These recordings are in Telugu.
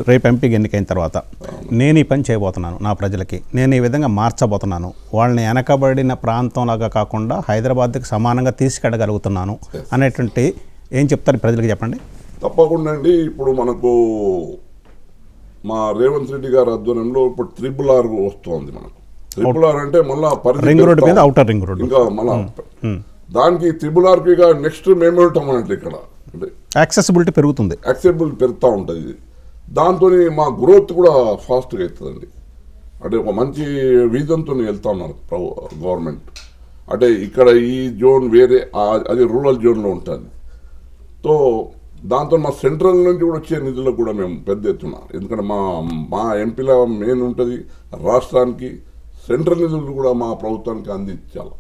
రేపు ఎంపీకి ఎన్నికైన తర్వాత నేను ఈ పని చేయబోతున్నాను, నా ప్రజలకి నేను ఈ విధంగా మార్చబోతున్నాను, వాళ్ళని వెనకబడిన ప్రాంతంలాగా కాకుండా హైదరాబాద్కి సమానంగా తీసుకెళ్ళగలుగుతున్నాను అనేటువంటి ఏం చెప్తారు ప్రజలకు చెప్పండి. తప్పకుండా అండి. ఇప్పుడు మనకు మా రేవంత్ రెడ్డి గారి ఆధ్వర్యంలో ఇప్పుడు RRR వస్తుంది. మనకు RRR అంటే మళ్ళీ రింగ్ రోడ్ మీద ఔటర్ రింగ్ రోడ్ ఇంకా మళ్ళీ దానికి RRRకి నెక్స్ట్ మేమే ఉంటామన్నట్టు ఇక్కడ అంటే యాక్సెసిబిలిటీ పెరుగుతుంది, యాక్సెసిబిలిటీ పెరుగుతూ ఉంటుంది. దాంతో మా గ్రోత్ కూడా ఫాస్ట్గా అవుతుందండి. అంటే ఒక మంచి విజన్తో వెళ్తా ఉన్నారు గవర్నమెంట్. అంటే ఇక్కడ ఈ జోన్ వేరే అది రూరల్ జోన్లో ఉంటుంది. సో దాంతో మా సెంట్రల్ నుంచి కూడా వచ్చే నిధులకు కూడా మేము పెద్ద ఎత్తున, ఎందుకంటే మా ఎంపీల మెయిన్ ఉంటుంది రాష్ట్రానికి, సెంట్రల్ నిధులు కూడా మా ప్రభుత్వానికి అందించాలి.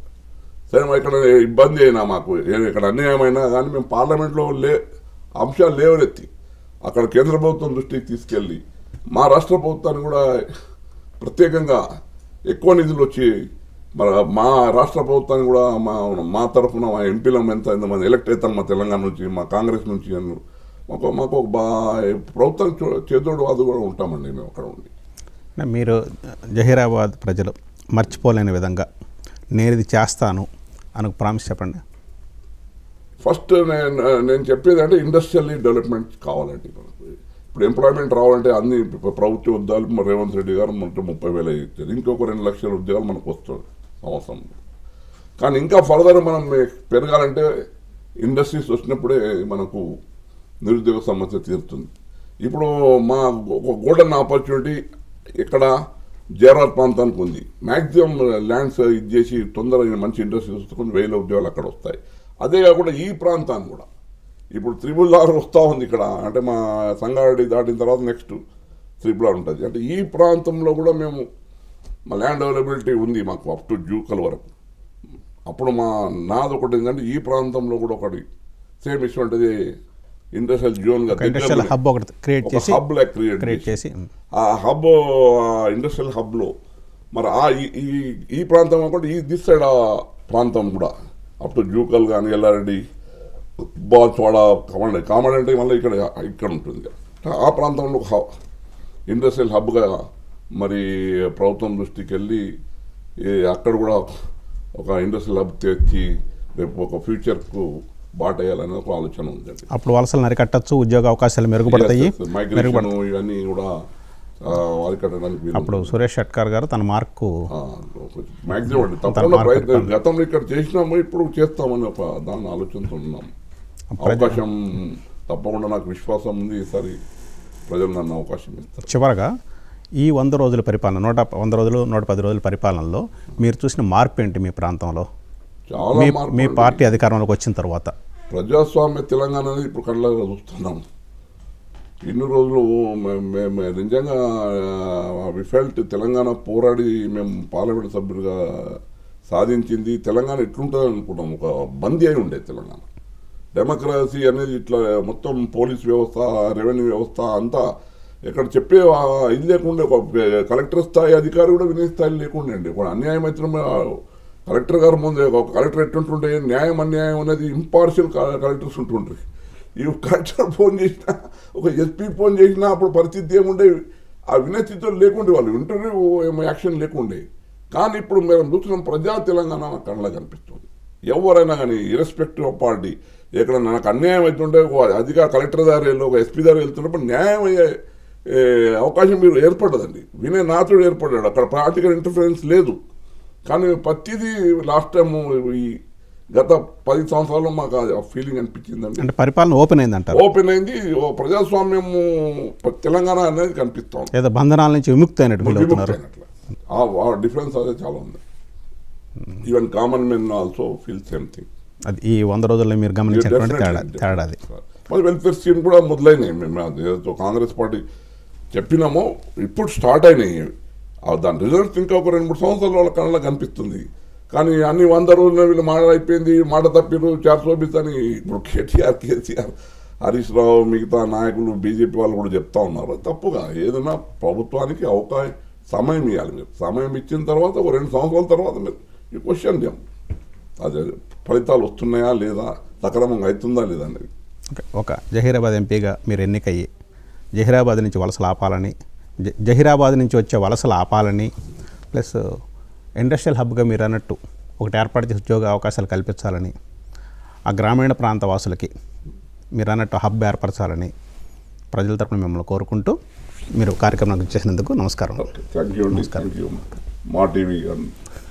సరే ఇక్కడ ఇబ్బంది అయినా మాకు ఇక్కడ అన్యాయమైనా కానీ మేము పార్లమెంట్లో అంశాలు లేవనెత్తి అక్కడ కేంద్ర ప్రభుత్వం దృష్టికి తీసుకెళ్ళి మా రాష్ట్ర ప్రభుత్వాన్ని కూడా ప్రత్యేకంగా ఎక్కువ నిధులు వచ్చి మా రాష్ట్ర ప్రభుత్వాన్ని కూడా మా తరఫున మా ఎంపీలం ఎంతమంది ఎలక్ట్ అవుతాం మా తెలంగాణ నుంచి, మా కాంగ్రెస్ నుంచి మాకు ప్రభుత్వం చేదోడు అది కూడా ఉంటామండి మేము అక్కడ ఉండి. మీరు జహీరాబాద్ ప్రజలు మర్చిపోలేని విధంగా నేను ఇది చేస్తాను అని ప్రామిస్ చెప్పండి. ఫస్ట్ నేను చెప్పేది అంటే ఇండస్ట్రియల్లీ డెవలప్మెంట్ కావాలండి. మనకు ఇప్పుడు ఎంప్లాయ్మెంట్ రావాలంటే అన్ని ప్రభుత్వ ఉద్యోగాలు రేవంత్ రెడ్డి గారు మనకు 30,000 ఇచ్చారు. ఇంకొక 2 లక్షల ఉద్యోగాలు మనకు వస్తుంది సంవత్సరం. కానీ ఇంకా ఫర్దర్ మనం పెరగాలంటే ఇండస్ట్రీస్ వచ్చినప్పుడే మనకు నిరుద్యోగ సమస్య తీరుతుంది. ఇప్పుడు మా ఒక గోల్డెన్ ఆపర్చునిటీ ఇక్కడ జేఆర్ఆర్ ప్రాంతానికి ఉంది. మ్యాక్సిమం ల్యాండ్స్ ఇది చేసి తొందరగా మంచి ఇండస్ట్రీస్ వస్తుంది, 1000 ఉద్యోగాలు అక్కడ వస్తాయి. అదే కాకుండా ఈ ప్రాంతాన్ని కూడా ఇప్పుడు RRR వస్తూ ఉంది ఇక్కడ. అంటే మా సంగారెడ్డి దాటిన తర్వాత నెక్స్ట్ RRR ఉంటుంది. అంటే ఈ ప్రాంతంలో కూడా మేము మా ల్యాండ్ అవైలబిలిటీ ఉంది మాకు అప్ టు జూకల్ వరకు. అప్పుడు నాది ఒకటి ఏంటంటే ఈ ప్రాంతంలో కూడా ఒకటి సేమ్ ఇటువంటి ఇండస్ట్రియల్ జోన్గా హబ్ ఒకటి క్రియేట్ చేసి ఆ హబ్ ఇండస్ట్రియల్ హబ్లో మరి ఈ ప్రాంతం కూడా దిస్ సైడ్ ఆ ప్రాంతం కూడా అప్ టు జూకల్ కానీ ఎల్లారెడ్డి బాల్స్వాడ కామన్ అంటే మళ్ళీ ఇక్కడ ఉంటుంది. ఆ ప్రాంతంలో ఇండస్ట్రియల్ హబ్గా మరి ప్రభుత్వం దృష్టికి వెళ్ళి అక్కడ కూడా ఒక ఇండస్ట్రియల్ హబ్ తెచ్చి రేపు ఒక ఫ్యూచర్కు బాటేయాలనే ఒక ఆలోచన ఉందండి. అప్పుడు వలసలు అరికట్టచ్చు, ఉద్యోగ అవకాశాలు మెరుగుపడతాయి, ఇవన్నీ కూడా అరికట్టడానికి. అప్పుడు సురేష్ షట్కార్ గారు తన మార్కు మ్యాక్సిమం అండి తప్పకుండా ప్రయత్నం గతంలో ఇక్కడ చేసినాము, ఇప్పుడు చేస్తామని ఒక దాన్ని ఆలోచనతో ఉన్నాము. అవకాశం తప్పకుండా నాకు విశ్వాసం ఉంది, ఈసారి ప్రజలు నన్ను అవకాశం ఇస్తారు. చివరగా ఈ 100 రోజుల పరిపాలన 100 రోజులు 110 రోజుల పరిపాలనలో మీరు చూసిన మార్పు ఏంటి మీ ప్రాంతంలో? చాలా మీ పార్టీ అధికారంలోకి వచ్చిన తర్వాత ప్రజాస్వామ్య తెలంగాణ అనేది ఇప్పుడు కళ్ళగా చూస్తున్నాం. ఇన్ని రోజులు మేము నిజంగా వి ఫెల్ట్ తెలంగాణ పోరాడి మేము పార్లమెంట్ సభ్యులుగా సాధించింది తెలంగాణ ఎట్లుంటుంది అనుకుంటాం. ఒక బందీ అయి ఉండే తెలంగాణ. డెమోక్రసీ అనేది ఇట్లా మొత్తం పోలీస్ వ్యవస్థ, రెవెన్యూ వ్యవస్థ అంతా ఇక్కడ చెప్పే ఇది లేకుండా ఒక కలెక్టర్ స్థాయి అధికారి కూడా వినే స్థాయి లేకుండా అండి. ఒక అన్యాయం అయితే కలెక్టర్ గారు ముందు ఒక కలెక్టర్ ఎట్టుంటుంటే న్యాయం అన్యాయం అనేది ఇంపార్షియల్ కలెక్టర్స్ ఉంటుంటారు. ఈ కలెక్టర్ ఫోన్ చేసినా ఒక ఎస్పీ ఫోన్ చేసినా అప్పుడు పరిస్థితి ఏముండే ఆ వినతితో లేకుండే, వాళ్ళు ఇంటర్వ్యూ యాక్షన్ లేకుండే. కానీ ఇప్పుడు మేము చూస్తున్నాం ప్రజా తెలంగాణ కళ్ళ కనిపిస్తుంది. ఎవరైనా కానీ ఇర్రెస్పెక్టివ్ ఆఫ్ పార్టీ ఎక్కడన్నా నాకు అన్యాయం అవుతుంటే అధికార కలెక్టర్ దారి ఒక ఎస్పీ దారి వెళ్తున్నప్పుడు న్యాయం అయ్యే అవకాశం మీరు ఏర్పడదండి. వినే నాతుడు ఏర్పడ్డాడు, అక్కడ ప్రాక్టికల్ ఇంటర్ఫరెన్స్ లేదు. కానీ ప్రతిదీ లాస్ట్ టైం ఈ గత 10 సంవత్సరాల్లో మాకు ఫీలింగ్ అనిపించిందండి. అంటే పరిపాలన ఓపెన్ అయిందంట, ఓపెన్ అయింది. ప్రజాస్వామ్యం తెలంగాణ అనేది కనిపిస్తాం, ఏదో బంధనాల నుంచి విముక్తి అయినట్లు డిఫరెన్స్ అదే చాలా ఉంది. Even common men also feel same thing. అది ఈ 100 రోజుల్లో మీరు గమనించినటువంటి తేడా. మరి వెల్ఫేర్ స్కీమ్ కూడా మొదలైనాయి. మేము కాంగ్రెస్ పార్టీ చెప్పినామో ఇప్పుడు స్టార్ట్ అయినాయి. దాని రిజల్ట్స్ ఇంకా ఒక 2-3 సంవత్సరాల వాళ్ళ కళ్ళ కనిపిస్తుంది. కానీ అన్ని 100 రోజుల్లో వీళ్ళు మాట అయిపోయింది, మాట తప్పిరు 420 అని ఇప్పుడు కేసీఆర్, హరీష్ రావు, మిగతా నాయకులు, బీజేపీ వాళ్ళు కూడా చెప్తా ఉన్నారు. తప్పుగా ఏదైనా ప్రభుత్వానికి సమయం ఇవ్వాలి. మీరు సమయం ఇచ్చిన తర్వాత ఒక 2 సంవత్సరాల తర్వాత మీరు ఈ క్వశ్చన్ చేయం అదే ఫలితాలు వస్తున్నాయా లేదా, సక్రమంగా అవుతుందా లేదా అనేది. ఒక జహీరాబాద్ ఎంపీగా మీరు ఎన్నికయ్యి జహీరాబాద్ నుంచి వలసలు ఆపాలని, జహీరాబాద్ నుంచి వచ్చే వలసలు ఆపాలని, ప్లస్ ఇండస్ట్రియల్ హబ్గా మీరు అన్నట్టు ఒకటి ఏర్పాటు చేసి ఉద్యోగ అవకాశాలు కల్పించాలని, ఆ గ్రామీణ ప్రాంత వాసులకి మీరు అన్నట్టు హబ్ ఏర్పరచాలని ప్రజల తరపున మిమ్మల్ని కోరుకుంటూ మీరు కార్యక్రమానికి చేసినందుకు నమస్కారం. థ్యాంక్ యూ అండి. థ్యాంక్ యూ మా టీవీ.